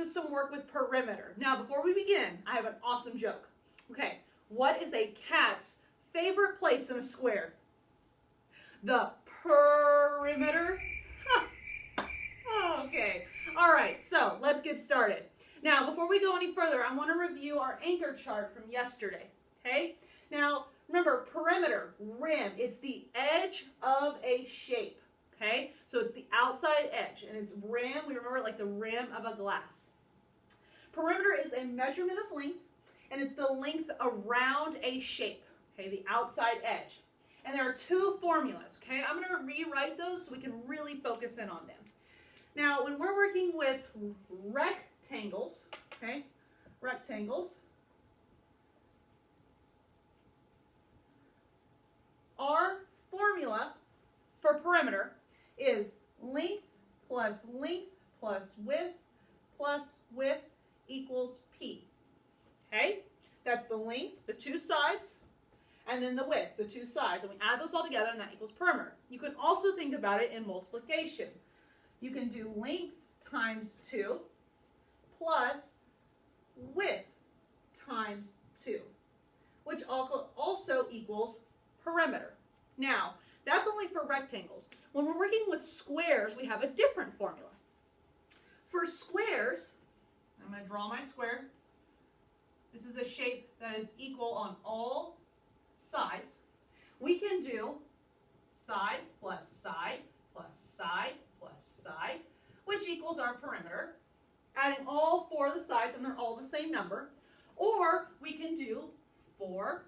some work with perimeter. Now, before we begin, I have an awesome joke. Okay, what is a cat's favorite place in a square? The perimeter. Okay, all right, so let's get started. Now, before we go any further, I want to review our anchor chart from yesterday, okay? Now, remember, perimeter, rim, it's the edge of a shape, okay? So it's the outside edge, and it's rim, we remember like the rim of a glass. Perimeter is a measurement of length, and it's the length around a shape, okay, the outside edge. And there are two formulas, okay? I'm going to rewrite those so we can really focus in on them. Now, when we're working with rectangles, okay, rectangles, our formula for perimeter is length plus width equals P. Okay? That's the length, the two sides, and then the width, the two sides. And we add those all together, and that equals perimeter. You can also think about it in multiplication. You can do length times 2 plus width times 2, which also equals perimeter. Now, that's only for rectangles. When we're working with squares, we have a different formula. For squares, I'm going to draw my square. This is a shape that is equal on all sides. We can do side plus side plus side plus side, which equals our perimeter, adding all four of the sides, and they're all the same number. Or we can do 4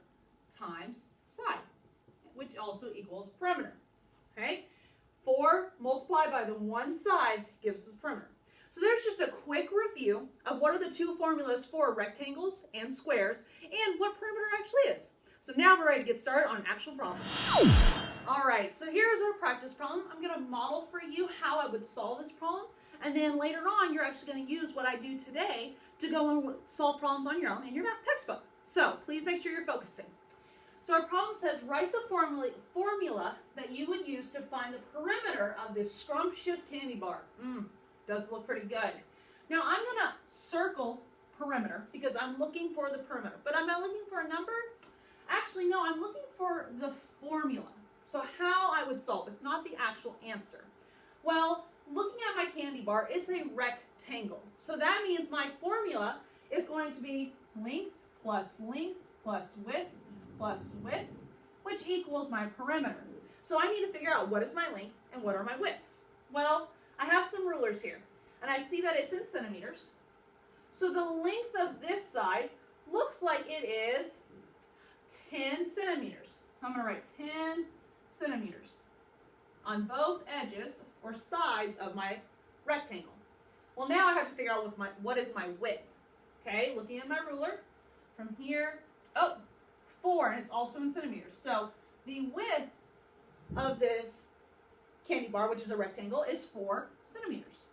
times side, which also equals perimeter. Okay? 4 multiplied by the one side gives us the perimeter. So there's just a quick review of what are the two formulas for rectangles and squares and what perimeter actually is. So now we're ready to get started on an actual problem. All right, so here's our practice problem. I'm going to model for you how I would solve this problem, and then later on you're actually going to use what I do today to go and solve problems on your own in your math textbook. So please make sure you're focusing. So our problem says write the formula that you would use to find the perimeter of this scrumptious candy bar. Does look pretty good. Now I'm going to circle perimeter because I'm looking for the perimeter. But am I looking for a number? Actually, no, I'm looking for the formula. So how I would solve this, not the actual answer. Well, looking at my candy bar, it's a rectangle. So that means my formula is going to be length plus width, which equals my perimeter. So I need to figure out what is my length and what are my widths. Well, I have some rulers here, and I see that it's in centimeters. So the length of this side looks like it is 10 centimeters. So I'm going to write 10 centimeters on both edges or sides of my rectangle. Well, now I have to figure out what is my width. Okay, looking at my ruler from here, 4, and it's also in centimeters. So the width of this candy bar, which is a rectangle, is 4 centimeters.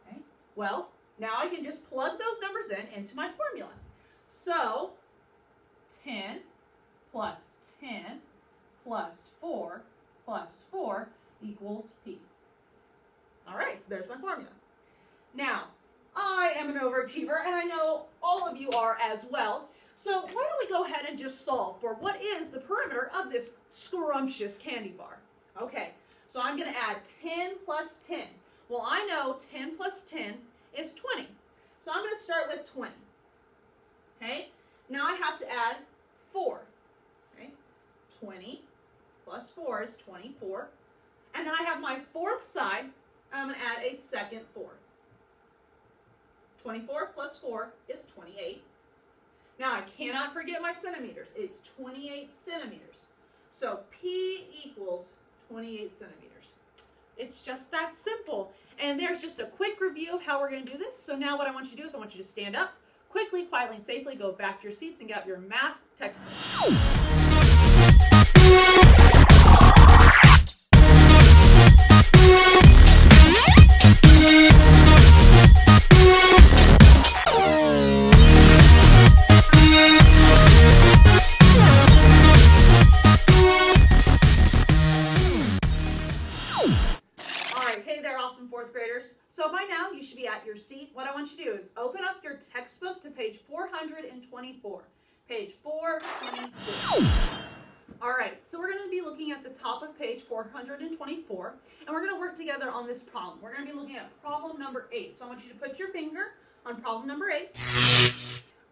Okay, well, now I can just plug those numbers into my formula. So 10 plus 10 plus 4 plus 4 equals P. All right, so there's my formula. Now, I am an overachiever, and I know all of you are as well. So why don't we go ahead and just solve for what is the perimeter of this scrumptious candy bar? Okay, so I'm going to add 10 plus 10. Well, I know 10 plus 10 is 20. So I'm going to start with 20. Okay, now I have to add 4. Okay, 20 plus 4 is 24. And then I have my fourth side, and I'm going to add a second 4. 24 plus 4 is 28. Now I cannot forget my centimeters. It's 28 centimeters. So P equals 28 centimeters. It's just that simple. And there's just a quick review of how we're going to do this. So now what I want you to do is I want you to stand up, quickly, quietly, and safely go back to your seats and get out your math textbook. So my by now you should be at your seat. What I want you to do is open up your textbook to page 424. Page 424. All right, so we're going to be looking at the top of page 424, and we're going to work together on this problem. We're going to be looking at problem number 8. So I want you to put your finger on problem number 8.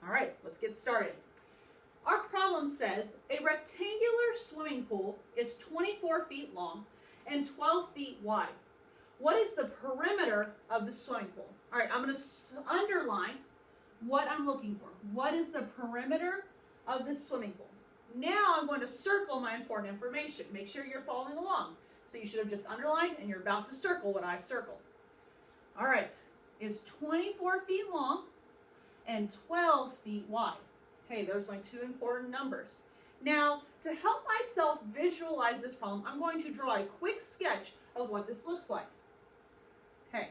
All right, let's get started. Our problem says a rectangular swimming pool is 24 feet long and 12 feet wide. What is the perimeter of the swimming pool? All right, I'm going to underline what I'm looking for. What is the perimeter of this swimming pool? Now I'm going to circle my important information. Make sure you're following along. So you should have just underlined and you're about to circle what I circled. All right, is 24 feet long and 12 feet wide. Hey, there's my two important numbers. Now, to help myself visualize this problem, I'm going to draw a quick sketch of what this looks like. Okay,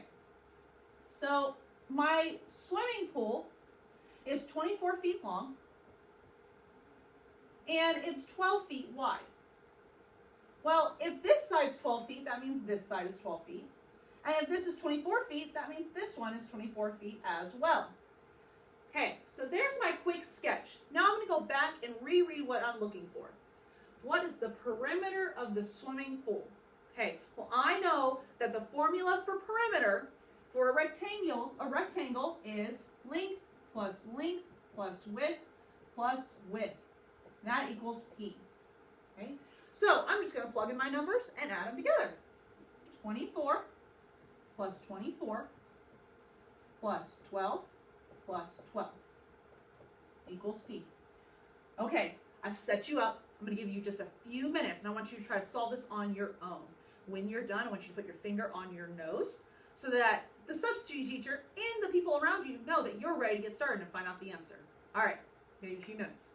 so my swimming pool is 24 feet long and it's 12 feet wide. Well, if this side's 12 feet, that means this side is 12 feet. And if this is 24 feet, that means this one is 24 feet as well. Okay, so there's my quick sketch. Now I'm going to go back and reread what I'm looking for. What is the perimeter of the swimming pool? Okay, well I know that the formula for perimeter for a rectangle is length plus width plus width. That equals P. Okay, so I'm just going to plug in my numbers and add them together. 24 plus 24 plus 12 plus 12 equals P. Okay, I've set you up. I'm going to give you just a few minutes, and I want you to try to solve this on your own. When you're done, I want you to put your finger on your nose so that the substitute teacher and the people around you know that you're ready to get started and find out the answer. All right, give you a few minutes.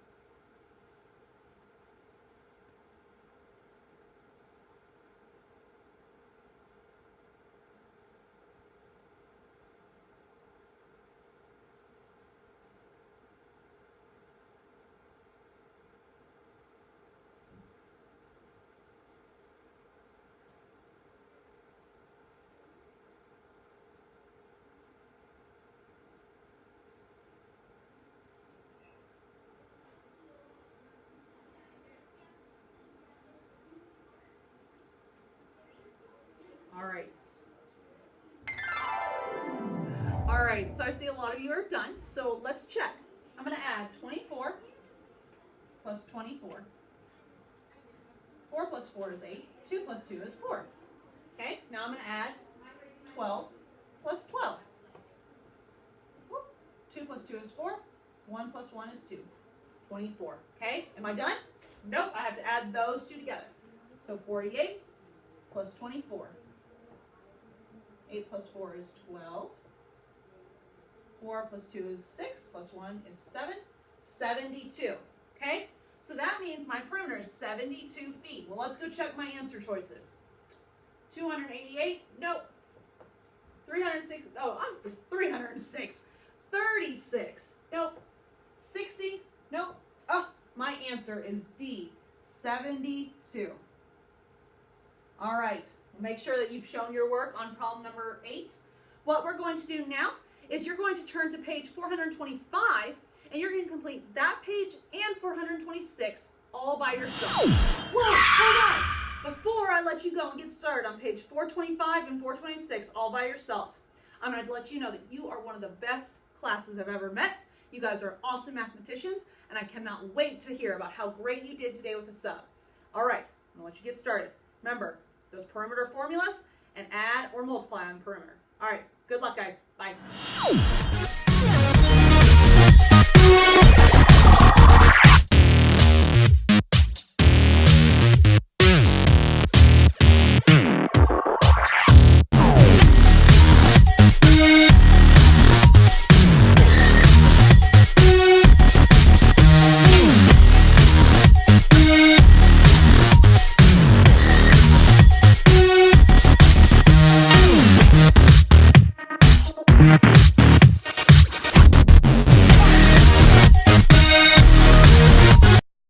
All right, so I see a lot of you are done, so let's check. I'm going to add 24 plus 24. 4 plus 4 is 8. 2 plus 2 is 4. Okay, now I'm going to add 12 plus 12. 2 plus 2 is 4. 1 plus 1 is 2. 24. Okay, am I done? Nope, I have to add those two together. So 48 plus 24. 8 plus 4 is 12. 4 plus 2 is 6, plus 1 is 7. 72. Okay? So that means my perimeter is 72 feet. Well, let's go check my answer choices. 288? Nope. 306? Oh, I'm 306. 36? Nope. 60? Nope. Oh, my answer is D. 72. All right. Make sure that you've shown your work on problem number 8. What we're going to do now is you're going to turn to page 425, and you're going to complete that page and 426 all by yourself. Whoa, hold on. Before I let you go and get started on page 425 and 426 all by yourself, I'm going to let you know that you are one of the best classes I've ever met. You guys are awesome mathematicians, and I cannot wait to hear about how great you did today with the sub. All right, I'm going to let you get started. Remember, those perimeter formulas, and add or multiply on perimeter. All right, good luck, guys. Bye.